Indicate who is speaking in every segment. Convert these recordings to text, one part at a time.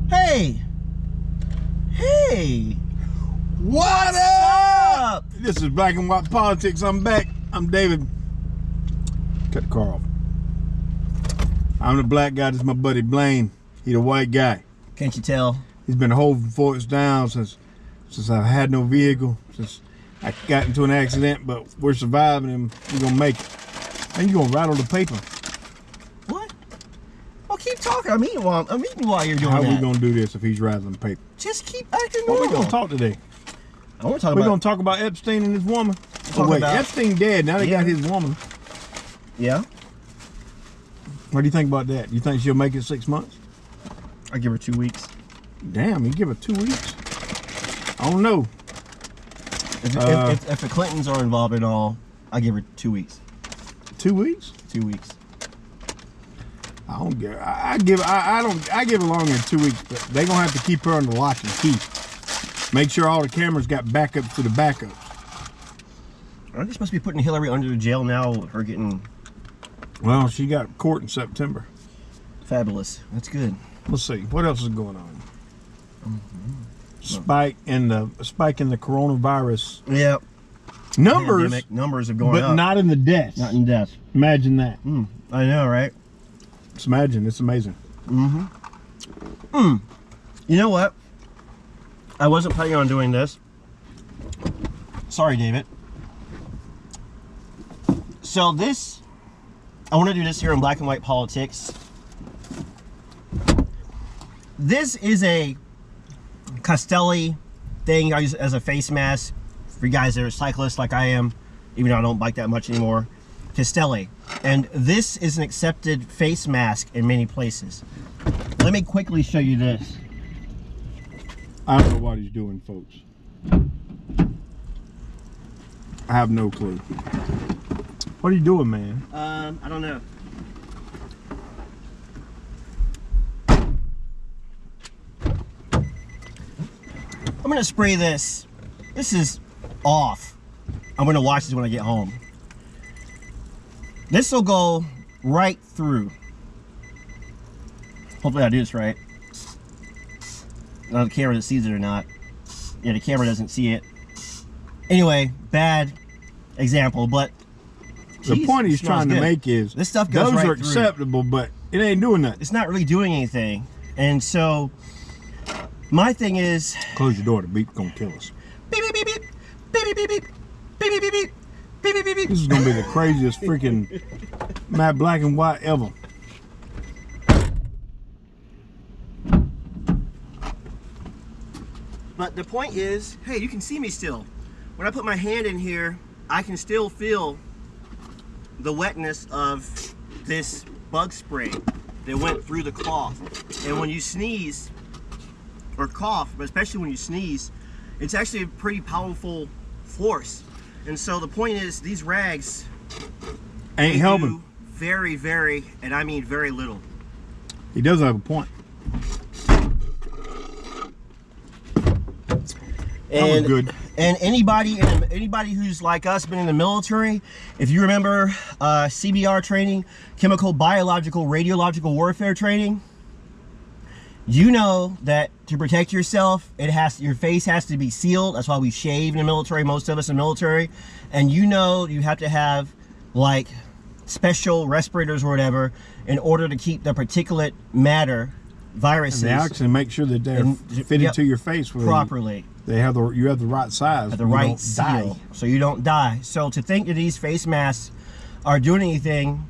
Speaker 1: Hey! Hey!
Speaker 2: What's up? This is Black and White Politics. I'm back. I'm David. Cut the car off. I'm the black guy. This is my buddy Blaine. He the white guy.
Speaker 1: Can't you tell?
Speaker 2: He's been holding forts down since I've had no vehicle, since I got into an accident, but we're surviving and we're gonna make it. And you gonna rattle the paper.
Speaker 1: What? Well, keep talking. I'm eating while you're doing
Speaker 2: How
Speaker 1: that.
Speaker 2: we gonna do this if he's rattling the paper?
Speaker 1: Just keep acting
Speaker 2: What
Speaker 1: normal.
Speaker 2: we gonna talk today?
Speaker 1: I want to talk
Speaker 2: We're
Speaker 1: about...
Speaker 2: gonna talk about Epstein and his woman.
Speaker 1: Talk
Speaker 2: Oh wait,
Speaker 1: about-
Speaker 2: Epstein dead. Now they got his woman.
Speaker 1: Yeah?
Speaker 2: What do you think about that? You think she'll make it 6 months?
Speaker 1: I give her 2 weeks.
Speaker 2: Damn, you give her 2 weeks? I don't know.
Speaker 1: If the Clintons are involved at all, I give her 2 weeks.
Speaker 2: 2 weeks?
Speaker 1: 2 weeks.
Speaker 2: I don't give. I give her longer than 2 weeks, but they gonna have to keep her under lock and key. Make sure all the cameras got backups to the backups.
Speaker 1: Aren't they supposed to be putting Hillary under the jail now? Her getting
Speaker 2: Well, she got court in September.
Speaker 1: fabulous. That's good.
Speaker 2: Let's see what else is going on. Spike in the coronavirus
Speaker 1: Yeah.
Speaker 2: numbers,
Speaker 1: Pandemic numbers have gone
Speaker 2: but
Speaker 1: up.
Speaker 2: not in the deaths.
Speaker 1: Not in death.
Speaker 2: Imagine that.
Speaker 1: I know, right?
Speaker 2: Just imagine. It's amazing.
Speaker 1: You know what? I wasn't planning on doing this. Sorry, David. So this, I want to do this here in Black and White Politics. This is a Castelli thing I use as a face mask for you guys that are cyclists like I am, even though I don't bike that much anymore. Castelli. And this is an accepted face mask in many places. Let me quickly show you this.
Speaker 2: I don't know what he's doing, folks. I have no clue. What are you doing, man?
Speaker 1: I don't know. I'm gonna spray this. This is off. I'm gonna watch this when I get home. This will go right through. Hopefully I do this right. I don't know if the camera sees it or not. Yeah, the camera doesn't see it. Anyway, bad example, but
Speaker 2: The point he's
Speaker 1: smells
Speaker 2: trying to
Speaker 1: good.
Speaker 2: make is
Speaker 1: This stuff goes
Speaker 2: those
Speaker 1: right
Speaker 2: are
Speaker 1: through.
Speaker 2: acceptable, but it ain't doing nothing.
Speaker 1: It's not really doing anything. And so my thing is
Speaker 2: Close your door. The beep's gonna kill us.
Speaker 1: beep beep beep beep beep beep beep beep beep beep beep beep beep beep beep.
Speaker 2: This is gonna be the craziest freaking Mad Black and White ever.
Speaker 1: But the point is, hey, you can see me still. When I put my hand in here, I can still feel the wetness of this bug spray that went through the cloth. And when you sneeze or cough, but especially when you sneeze, it's actually a pretty powerful force. And so the point is, these rags
Speaker 2: Ain't
Speaker 1: they
Speaker 2: helping.
Speaker 1: do very, very, and I mean very little.
Speaker 2: He does have a point. That was good.
Speaker 1: And anybody who's like us, been in the military, if you remember CBR training, chemical, biological, radiological warfare training, you know that to protect yourself, your face has to be sealed. That's why we shave in the military, most of us in the military. And you know you have to have like special respirators or whatever in order to keep the particulate matter viruses
Speaker 2: And they actually make sure that they're fitted
Speaker 1: yep,
Speaker 2: to your face
Speaker 1: properly.
Speaker 2: you have the right size.
Speaker 1: At the
Speaker 2: You
Speaker 1: right
Speaker 2: don't
Speaker 1: seal,
Speaker 2: die.
Speaker 1: so you don't die. So to think that these face masks are doing anything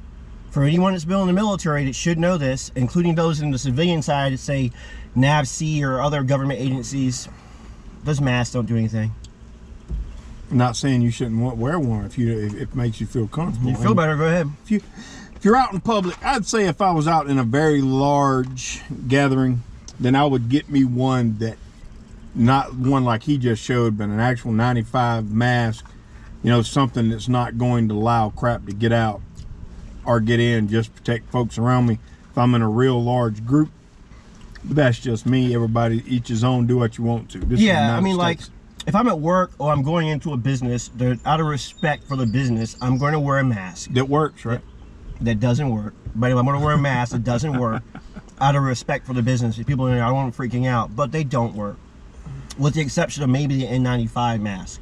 Speaker 1: for anyone that's been in the military that should know this, including those in the civilian side that say NAVC or other government agencies, those masks don't do anything.
Speaker 2: I'm not saying you shouldn't wear one if it makes you feel comfortable.
Speaker 1: You feel better, go ahead.
Speaker 2: If you're out in public, I'd say if I was out in a very large gathering, then I would get me one that, not one like he just showed, but an actual 95 mask, you know, something that's not going to allow crap to get out or get in, just protect folks around me if I'm in a real large group. But that's just me. Everybody each his own, do what you want to. This is
Speaker 1: Yeah, I
Speaker 2: United
Speaker 1: mean, like,
Speaker 2: States.
Speaker 1: if I'm at work or I'm going into a business, out of respect for the business, I'm going to wear a mask.
Speaker 2: That works, right?
Speaker 1: That doesn't work. But if I'm going to wear a mask, it doesn't work. out of respect for the business. People are, I don't want them freaking out, but they don't work. With the exception of maybe the N95 mask.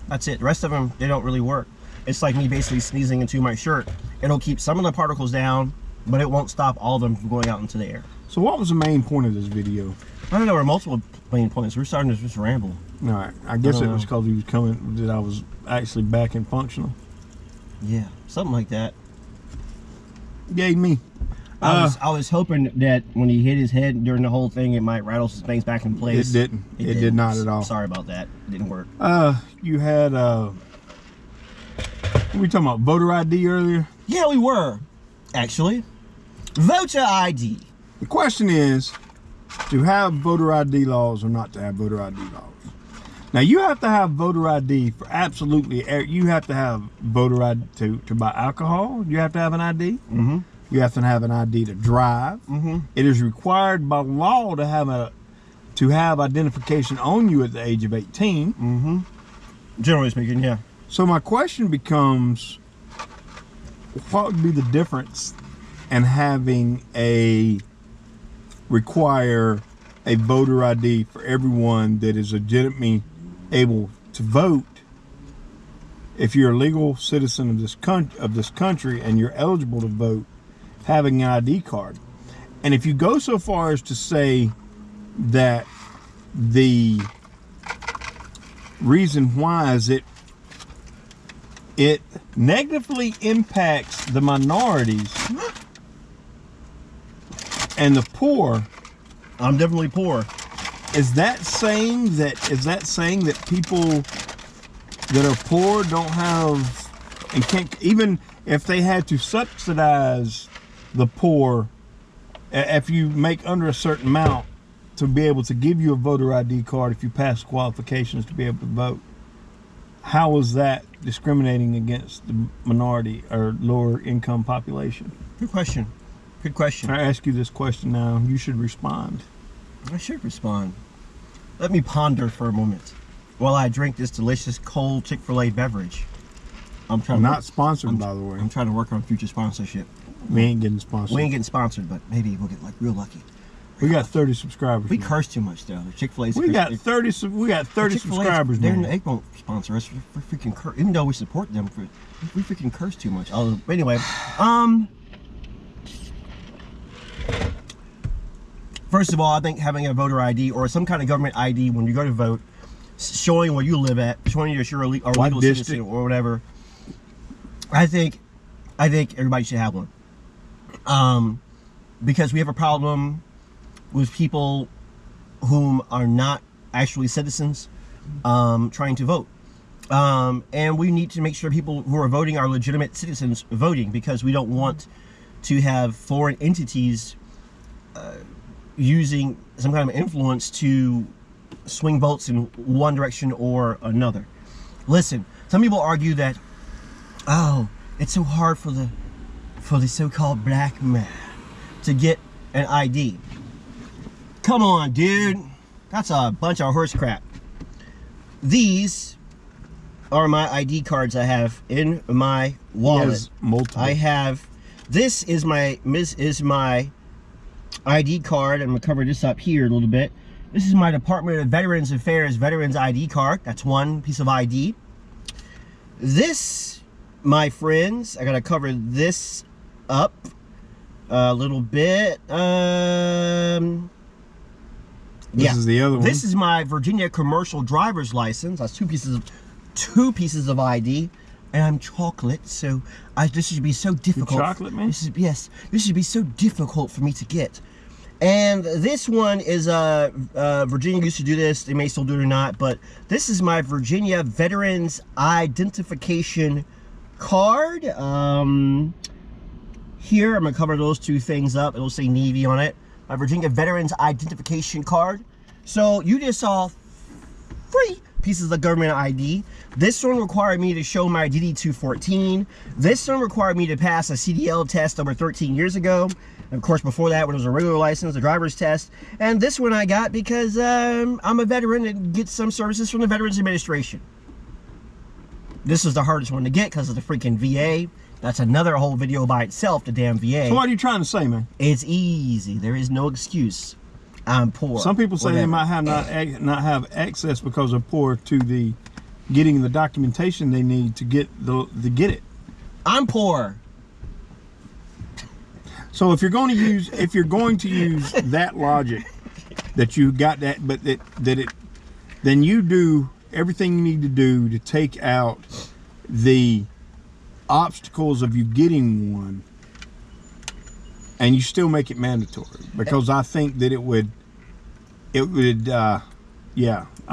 Speaker 1: That's it. The rest of them, they don't really work. It's like me basically sneezing into my shirt. It'll keep some of the particles down, but it won't stop all of them from going out into the air.
Speaker 2: So what was the main point of this video?
Speaker 1: I don't know, there were multiple main points. We're starting to just ramble.
Speaker 2: All right, I guess
Speaker 1: I
Speaker 2: it
Speaker 1: don't
Speaker 2: was
Speaker 1: know.
Speaker 2: because he was coming, that I was actually back and functional.
Speaker 1: Yeah, something like that.
Speaker 2: Yay me.
Speaker 1: I was hoping that when he hit his head during the whole thing, it might rattle some things back in place.
Speaker 2: It didn't. It did
Speaker 1: didn't.
Speaker 2: not at all.
Speaker 1: Sorry about that. It didn't work.
Speaker 2: You had, were we talking about voter ID earlier?
Speaker 1: Yeah, we were, actually. Voter ID.
Speaker 2: The question is, to have voter ID laws or not to have voter ID laws? Now, you have to have voter ID for absolutely, you have to have voter ID to buy alcohol. You have to have an ID.
Speaker 1: Mm-hmm.
Speaker 2: You have to have an ID to drive.
Speaker 1: Mm-hmm.
Speaker 2: It is required by law to have identification on you at the age of 18.
Speaker 1: Mm-hmm. Generally speaking, yeah.
Speaker 2: So my question becomes, what would be the difference in having require a voter ID for everyone that is legitimately able to vote? If you're a legal citizen of this country and you're eligible to vote, having an ID card. And if you go so far as to say that the reason why is it negatively impacts the minorities and the poor.
Speaker 1: I'm definitely poor.
Speaker 2: Is that saying that people that are poor don't have and can't, even if they had to subsidize the poor, if you make under a certain amount, to be able to give you a voter ID card if you pass qualifications to be able to vote? How is that discriminating against the minority or lower income population?
Speaker 1: Good question. Good question.
Speaker 2: I ask you this question now. You should respond.
Speaker 1: I should respond. Let me ponder for a moment while I drink this delicious cold Chick-fil-A beverage. I'm
Speaker 2: Not sponsored, by the way.
Speaker 1: I'm trying to work on future sponsorship.
Speaker 2: We ain't getting sponsored.
Speaker 1: We ain't getting sponsored, but maybe we'll get like real lucky.
Speaker 2: We got 30 subscribers.
Speaker 1: We
Speaker 2: now.
Speaker 1: curse too much though. Chick-fil-A's
Speaker 2: We got
Speaker 1: curse-
Speaker 2: 30. We got 30
Speaker 1: Chick-fil-A's-
Speaker 2: subscribers now.
Speaker 1: They won't sponsor us. We freaking curse. Even though we support them, we freaking curse too much. Anyway, first of all, I think having a voter ID or some kind of government ID when you go to vote, showing where you live at, showing you're a legal citizen or whatever, I think everybody should have one. Because we have a problem with people whom are not actually citizens trying to vote. And we need to make sure people who are voting are legitimate citizens voting, because we don't want to have foreign entities using some kind of influence to swing votes in one direction or another. Listen, some people argue that, oh, it's so hard for the so-called black man to get an ID. Come on, dude. That's a bunch of horse crap. These are my ID cards I have in my wallet.
Speaker 2: Yes, multiple.
Speaker 1: I have, this is my ID card. I'm gonna cover this up here a little bit. This is my Department of Veterans Affairs Veterans ID card. That's one piece of ID. This, my friends, I gotta cover this up a little bit.
Speaker 2: This is the other one.
Speaker 1: This is my Virginia commercial driver's license. That's two pieces of ID, and I'm chocolate, so this should be so difficult.
Speaker 2: You're chocolate, man?
Speaker 1: This should be so difficult for me to get. And this one is Virginia used to do this. They may still do it or not, but this is my Virginia Veterans Identification Card. Here, I'm gonna cover those two things up. It'll say Navy on it. My Virginia Veterans Identification Card. So you just saw 3 pieces of government ID. This one required me to show my DD-214. This one required me to pass a CDL test over 13 years ago. And of course, before that, when it was a regular license, a driver's test. And this one I got because I'm a veteran and get some services from the Veterans Administration. This was the hardest one to get because of the freaking VA. That's another whole video by itself, the damn VA.
Speaker 2: So what are you trying to say, man?
Speaker 1: It's easy. There is no excuse. I'm poor.
Speaker 2: Some people say they might have not have access because they're poor to the getting the documentation they need to get it.
Speaker 1: I'm poor.
Speaker 2: So if you're going to use that logic that you got that, but then you do everything you need to do to take out the obstacles of you getting one, and you still make it mandatory, because I think that it would I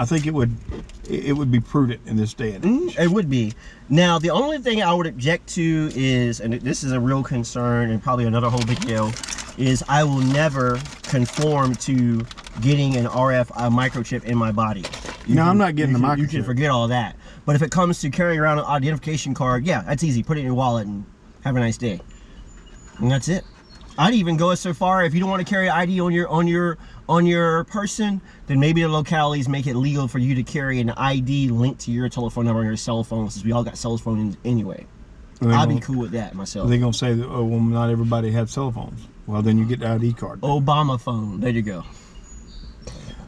Speaker 2: think it would be prudent in this day and age.
Speaker 1: It would be. Now, the only thing I would object to is, and this is a real concern and probably another whole video, is I will never conform to getting an RF microchip in my body.
Speaker 2: I'm not getting the microchip.
Speaker 1: You can forget all that. But if it comes to carrying around an identification card, yeah, that's easy. Put it in your wallet and have a nice day. And that's it. I'd even go so far, if you don't want to carry ID on your person, then maybe the localities make it legal for you to carry an ID linked to your telephone number on your cell phone, since we all got cell phones anyway. I'd be cool with that myself.
Speaker 2: They're gonna say that, oh, well, not everybody has cell phones. Well, then you get the ID card.
Speaker 1: Obama phone. There you go.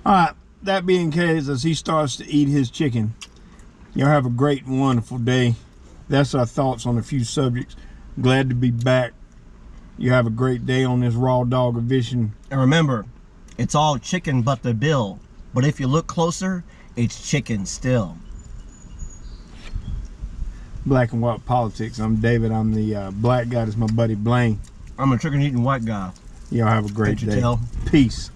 Speaker 2: All right. That being the case, as he starts to eat his chicken, y'all have a great and wonderful day. That's our thoughts on a few subjects. Glad to be back. You have a great day on this Raw Dog Edition.
Speaker 1: And remember, it's all chicken but the bill. But if you look closer, it's chicken still.
Speaker 2: Black and White Politics. I'm David. I'm the black guy. That's my buddy Blaine.
Speaker 1: I'm a chicken eating white guy.
Speaker 2: Y'all have a great day.
Speaker 1: Tell?
Speaker 2: Peace.